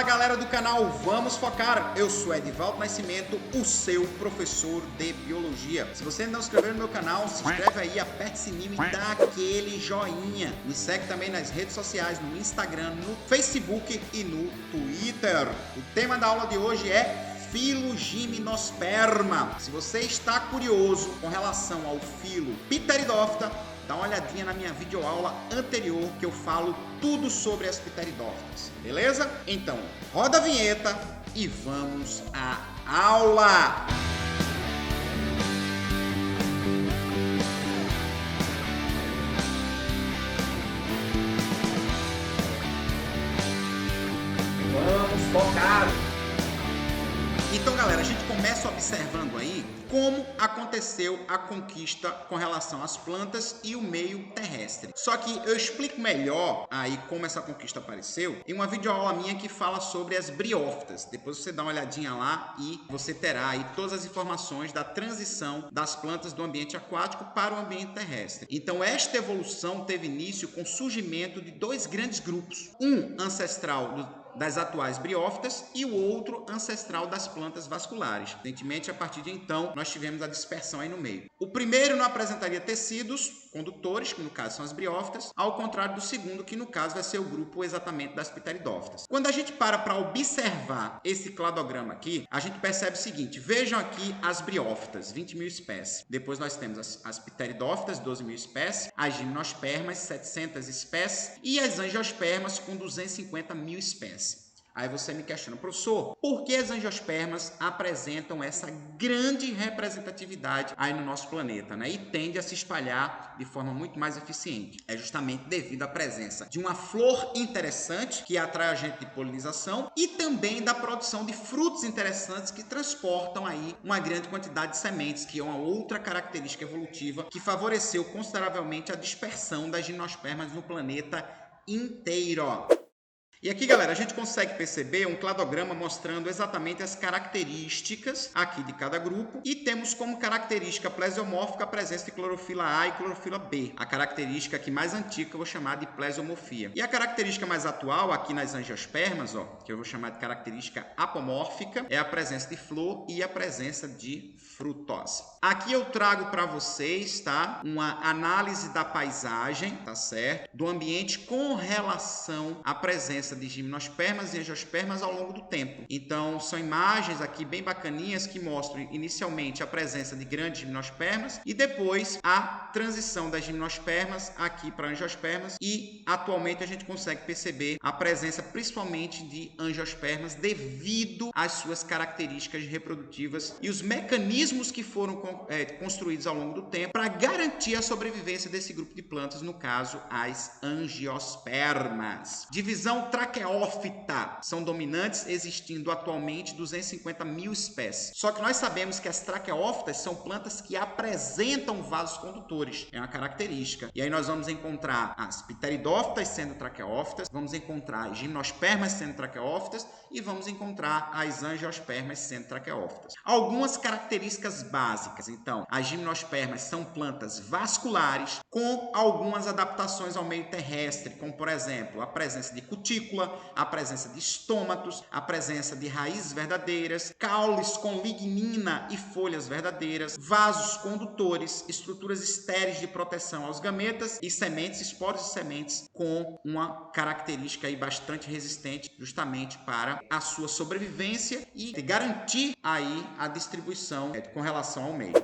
Galera do canal Vamos Focar, eu sou Edivaldo Nascimento, o seu professor de Biologia. Se você ainda não se inscreveu no meu canal, se inscreve aí, aperte o sininho e dá aquele joinha. Me segue também nas redes sociais, no Instagram, no Facebook e no Twitter. O tema da aula de hoje é Filogimnosperma. Se você está curioso com relação ao filo Pteridófita, dá uma olhadinha na minha videoaula anterior que eu falo tudo sobre as pteridófitas, beleza? Então, roda a vinheta e vamos à aula! Vamos focar! Então, galera, a gente começa observando aí como aconteceu a conquista com relação às plantas e o meio terrestre. Só que eu explico melhor aí como essa conquista apareceu em uma videoaula minha que fala sobre as briófitas. Depois você dá uma olhadinha lá e você terá aí todas as informações da transição das plantas do ambiente aquático para o ambiente terrestre. Então, esta evolução teve início com o surgimento de dois grandes grupos. Um ancestral das atuais briófitas e o outro ancestral das plantas vasculares. Evidentemente, a partir de então, nós tivemos a dispersão aí no meio. O primeiro não apresentaria tecidos condutores, que no caso são as briófitas, ao contrário do segundo, que no caso vai ser o grupo exatamente das pteridófitas. Quando a gente para observar esse cladograma aqui, a gente percebe o seguinte: vejam aqui as briófitas, 20 mil espécies. Depois nós temos as pteridófitas, 12 mil espécies, as gimnospermas, 700 espécies, e as angiospermas com 250 mil espécies. Aí você me questiona, professor, por que as angiospermas apresentam essa grande representatividade aí no nosso planeta, né? E tende a se espalhar de forma muito mais eficiente? É justamente devido à presença de uma flor interessante que atrai agente de polinização e também da produção de frutos interessantes que transportam aí uma grande quantidade de sementes, que é uma outra característica evolutiva que favoreceu consideravelmente a dispersão das gimnospermas no planeta inteiro. E aqui, galera, a gente consegue perceber um cladograma mostrando exatamente as características aqui de cada grupo e temos como característica plesiomórfica a presença de clorofila A e clorofila B. A característica aqui mais antiga que eu vou chamar de plesiomorfia. E a característica mais atual aqui nas angiospermas, que eu vou chamar de característica apomórfica, é a presença de flor e a presença de frutose. Aqui eu trago para vocês, tá, uma análise da paisagem, tá certo, do ambiente com relação à presença de gimnospermas e angiospermas ao longo do tempo. Então, são imagens aqui bem bacaninhas que mostram inicialmente a presença de grandes gimnospermas e depois a transição das gimnospermas aqui para angiospermas, e atualmente a gente consegue perceber a presença principalmente de angiospermas devido às suas características reprodutivas e os mecanismos que foram construídos ao longo do tempo para garantir a sobrevivência desse grupo de plantas, no caso as angiospermas. Divisão traqueófita são dominantes, existindo atualmente 250 mil espécies. Só que nós sabemos que as traqueófitas são plantas que apresentam vasos condutores, é uma característica. E aí nós vamos encontrar as pteridófitas sendo traqueófitas, vamos encontrar as gimnospermas sendo traqueófitas e vamos encontrar as angiospermas sendo traqueófitas. Algumas características básicas, então, as gimnospermas são plantas vasculares com algumas adaptações ao meio terrestre, como por exemplo a presença de cutícula, a presença de estômatos, a presença de raízes verdadeiras, caules com lignina e folhas verdadeiras, vasos condutores, estruturas estéreis de proteção aos gametas e sementes, esporos e sementes com uma característica aí bastante resistente justamente para a sua sobrevivência e garantir aí a distribuição com relação ao meio.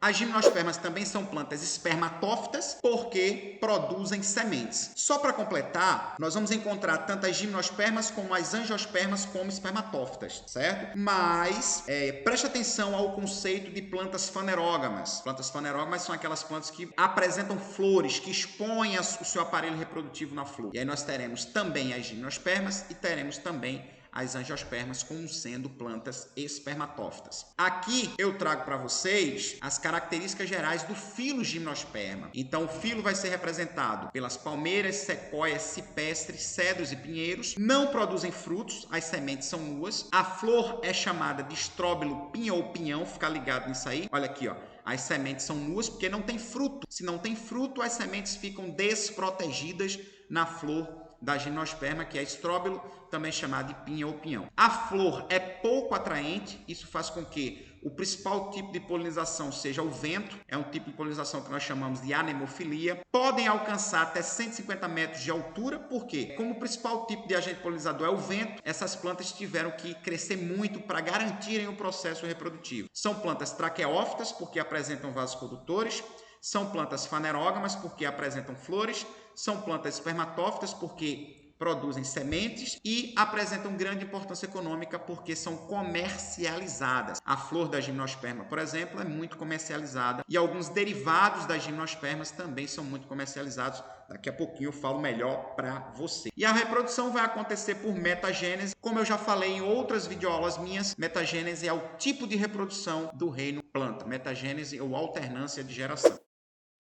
As gimnospermas também são plantas espermatófitas porque produzem sementes. Só para completar, nós vamos encontrar tanto as gimnospermas como as angiospermas como espermatófitas, certo? Mas preste atenção ao conceito de plantas fanerógamas. Plantas fanerógamas são aquelas plantas que apresentam flores, que expõem o seu aparelho reprodutivo na flor. E aí nós teremos também as gimnospermas e teremos também as angiospermas como sendo plantas espermatófitas. Aqui eu trago para vocês as características gerais do filo gimnosperma. Então, o filo vai ser representado pelas palmeiras, sequoias, cipestres, cedros e pinheiros. Não produzem frutos, as sementes são nuas. A flor é chamada de estróbilo pinho ou pinhão, fica ligado nisso aí. Olha aqui, ó. As sementes são nuas porque não tem fruto. Se não tem fruto, as sementes ficam desprotegidas na flor da gimnosperma, que é estróbilo, também chamado de pinha ou pinhão. A flor é pouco atraente, isso faz com que o principal tipo de polinização seja o vento, é um tipo de polinização que nós chamamos de anemofilia. Podem alcançar até 150 metros de altura, porque como o principal tipo de agente polinizador é o vento, essas plantas tiveram que crescer muito para garantirem o processo reprodutivo. São plantas traqueófitas, porque apresentam vasos condutores, são plantas fanerógamas, porque apresentam flores, são plantas espermatófitas, porque produzem sementes e apresentam grande importância econômica porque são comercializadas. A flor da gimnosperma, por exemplo, é muito comercializada e alguns derivados das gimnospermas também são muito comercializados. Daqui a pouquinho eu falo melhor para você. E a reprodução vai acontecer por metagênese. Como eu já falei em outras videoaulas minhas, metagênese é o tipo de reprodução do reino planta. Metagênese ou alternância de geração.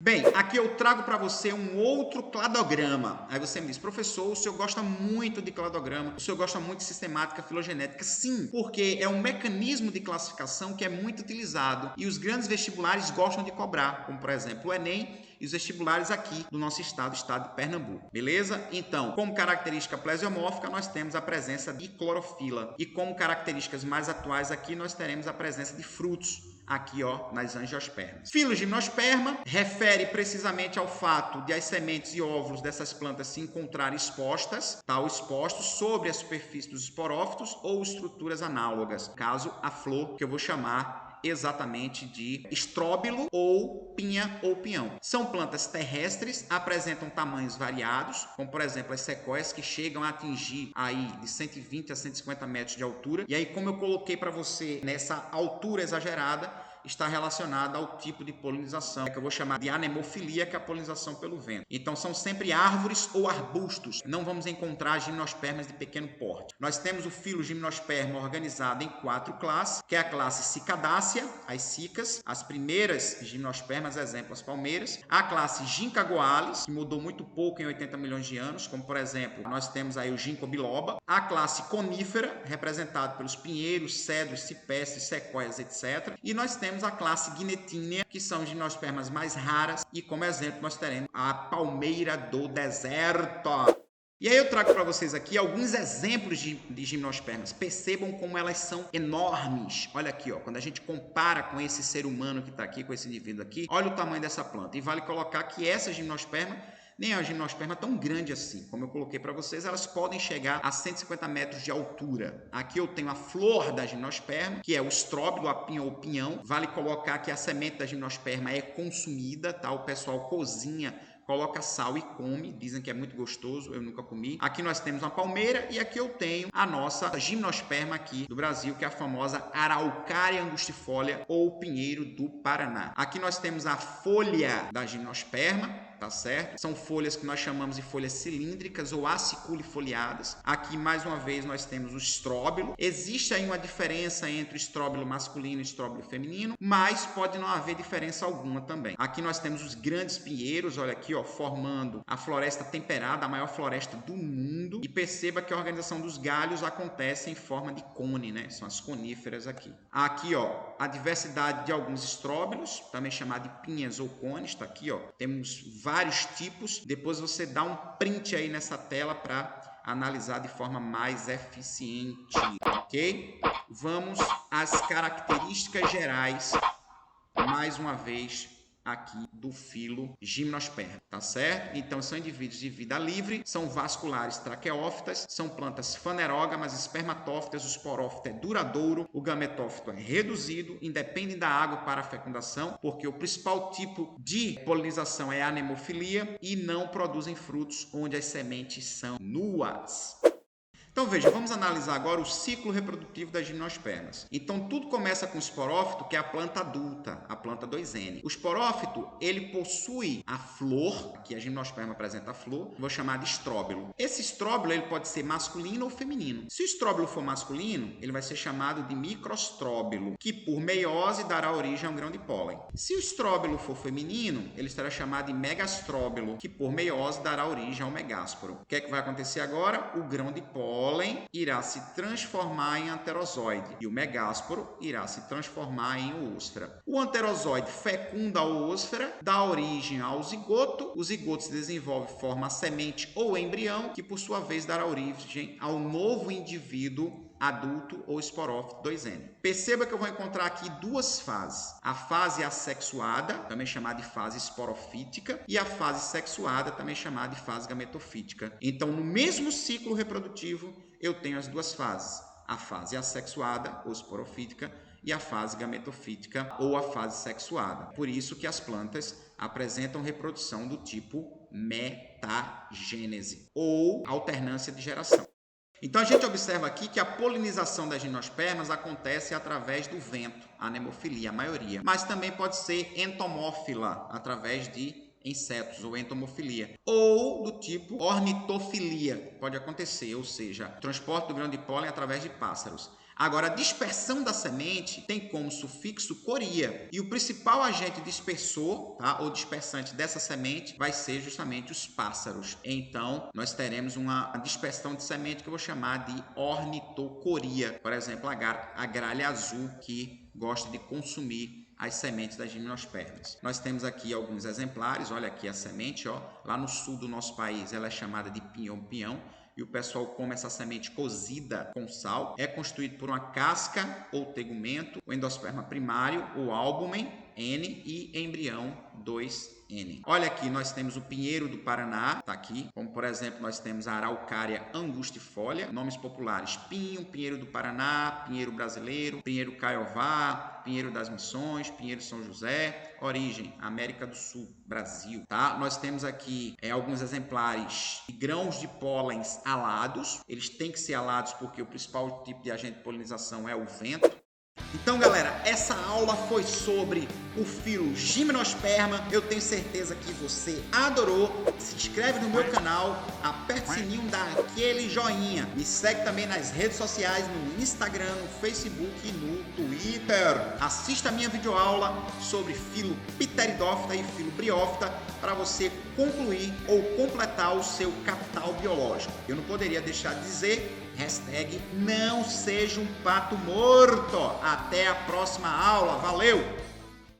Bem, aqui eu trago para você um outro cladograma. Aí você me diz, professor, o senhor gosta muito de cladograma, o senhor gosta muito de sistemática filogenética. Sim, porque é um mecanismo de classificação que é muito utilizado e os grandes vestibulares gostam de cobrar, como por exemplo o Enem e os vestibulares aqui do nosso estado, o estado de Pernambuco. Beleza? Então, como característica plesiomórfica, nós temos a presença de clorofila. E como características mais atuais aqui, nós teremos a presença de frutos. Aqui, ó, nas angiospermas. Filogimnosperma refere precisamente ao fato de as sementes e óvulos dessas plantas se encontrarem expostas, ou expostos sobre a superfície dos esporófitos ou estruturas análogas. Caso a flor, que eu vou chamar exatamente de estróbilo ou pinha ou pinhão. São plantas terrestres, apresentam tamanhos variados, como por exemplo as sequoias que chegam a atingir aí de 120 a 150 metros de altura. E aí, como eu coloquei para você nessa altura exagerada, está relacionada ao tipo de polinização, que eu vou chamar de anemofilia, que é a polinização pelo vento. Então, são sempre árvores ou arbustos. Não vamos encontrar gimnospermas de pequeno porte. Nós temos o filo gimnosperma organizado em 4 classes, que é a classe cicadácea, as cicas, as primeiras gimnospermas, exemplo, as palmeiras. A classe Ginkgoales, que mudou muito pouco em 80 milhões de anos, como por exemplo, nós temos aí o ginkgo biloba. A classe conífera, representada pelos pinheiros, cedros, ciprestes, sequoias, etc. E nós temos a classe Guinetínia, que são gimnospermas mais raras, e como exemplo nós teremos a palmeira do deserto. E aí eu trago para vocês aqui alguns exemplos de gimnospermas. Percebam como elas são enormes. Olha aqui, ó, quando a gente compara com esse ser humano que está aqui, com esse indivíduo aqui, olha o tamanho dessa planta. E vale colocar que essa gimnosperma nem é uma gimnosperma tão grande assim. Como eu coloquei para vocês, elas podem chegar a 150 metros de altura. Aqui eu tenho a flor da gimnosperma, que é o estróbilo, a pinha ou pinhão. Vale colocar que a semente da gimnosperma é consumida, tá? O pessoal cozinha, coloca sal e come, dizem que é muito gostoso, eu nunca comi. Aqui nós temos uma palmeira e aqui eu tenho a nossa gimnosperma aqui do Brasil, que é a famosa Araucária angustifolia ou pinheiro do Paraná. Aqui nós temos a folha da gimnosperma, tá certo? São folhas que nós chamamos de folhas cilíndricas ou aciculifoliadas. Aqui, mais uma vez, nós temos o estróbilo. Existe aí uma diferença entre o estróbilo masculino e o estróbilo feminino, mas pode não haver diferença alguma também. Aqui nós temos os grandes pinheiros, olha aqui, ó, formando a floresta temperada, a maior floresta do mundo. E perceba que a organização dos galhos acontece em forma de cone, né? São as coníferas aqui. Aqui, ó, a diversidade de alguns estróbilos, também chamado de pinhas ou cones, tá aqui, ó. Temos vários tipos. Depois você dá um print aí nessa tela para analisar de forma mais eficiente, ok? Vamos às características gerais, mais uma vez, aqui do filo gimnosperma, tá certo? Então, são indivíduos de vida livre, são vasculares traqueófitas, são plantas fanerógamas, espermatófitas, o sporófito é duradouro, o gametófito é reduzido, independem da água para a fecundação, porque o principal tipo de polinização é a anemofilia e não produzem frutos onde as sementes são nuas. Então veja, vamos analisar agora o ciclo reprodutivo das gimnospermas. Então tudo começa com o esporófito, que é a planta adulta, a planta 2N. O esporófito, ele possui a flor, aqui a gimnosperma apresenta a flor, vou chamar de estróbilo. Esse estróbilo ele pode ser masculino ou feminino. Se o estróbilo for masculino, ele vai ser chamado de microstróbilo, que por meiose dará origem a um grão de pólen. Se o estróbilo for feminino, ele será chamado de megastróbilo, que por meiose dará origem ao megásporo. O que é que vai acontecer agora? O grão de pólen pólen irá se transformar em anterozoide e o megásporo irá se transformar em oósfera. O anterozoide fecunda a oósfera, dá origem ao zigoto, o zigoto se desenvolve, forma a semente ou embrião, que por sua vez dará origem ao novo indivíduo adulto ou esporófito 2N. Perceba que eu vou encontrar aqui duas fases. A fase assexuada, também chamada de fase esporofítica, e a fase sexuada, também chamada de fase gametofítica. Então, no mesmo ciclo reprodutivo, eu tenho as duas fases. A fase assexuada ou esporofítica e a fase gametofítica ou a fase sexuada. Por isso que as plantas apresentam reprodução do tipo metagênese ou alternância de geração. Então a gente observa aqui que a polinização das gimnospermas acontece através do vento, a anemofilia, a maioria, mas também pode ser entomófila, através de insetos ou entomofilia, ou do tipo ornitofilia, pode acontecer, ou seja, transporte do grão de pólen através de pássaros. Agora, a dispersão da semente tem como sufixo coria, e o principal agente dispersor, tá, ou dispersante dessa semente vai ser justamente os pássaros. Então, nós teremos uma dispersão de semente que eu vou chamar de ornitocoria. Por exemplo, a gralha azul que gosta de consumir as sementes das gimnospermas. Nós temos aqui alguns exemplares, olha aqui a semente, ó, lá no sul do nosso país ela é chamada de pinhão-pinhão, e o pessoal come essa semente cozida com sal. É constituído por uma casca ou tegumento, o endosperma primário, o álbumen, N, e embrião, 2N. Olha aqui, nós temos o pinheiro do Paraná, tá aqui, como por exemplo, nós temos a araucária angustifolia, nomes populares, pinho, pinheiro do Paraná, pinheiro brasileiro, pinheiro caiová, pinheiro das Missões, pinheiro São José, origem, América do Sul, Brasil, tá? Nós temos aqui alguns exemplares de grãos de pólens alados, eles têm que ser alados porque o principal tipo de agente de polinização é o vento. Então, galera, essa aula foi sobre o filo Gimnosperma. Eu tenho certeza que você adorou. Se inscreve no meu canal, aperta o sininho, dá aquele joinha. Me segue também nas redes sociais, no Instagram, no Facebook e no Twitter. Assista a minha videoaula sobre filo Pteridófita e filo Briófita para você concluir ou completar o seu capital biológico. Eu não poderia deixar de dizer... #não seja um pato morto. Até a próxima aula. Valeu!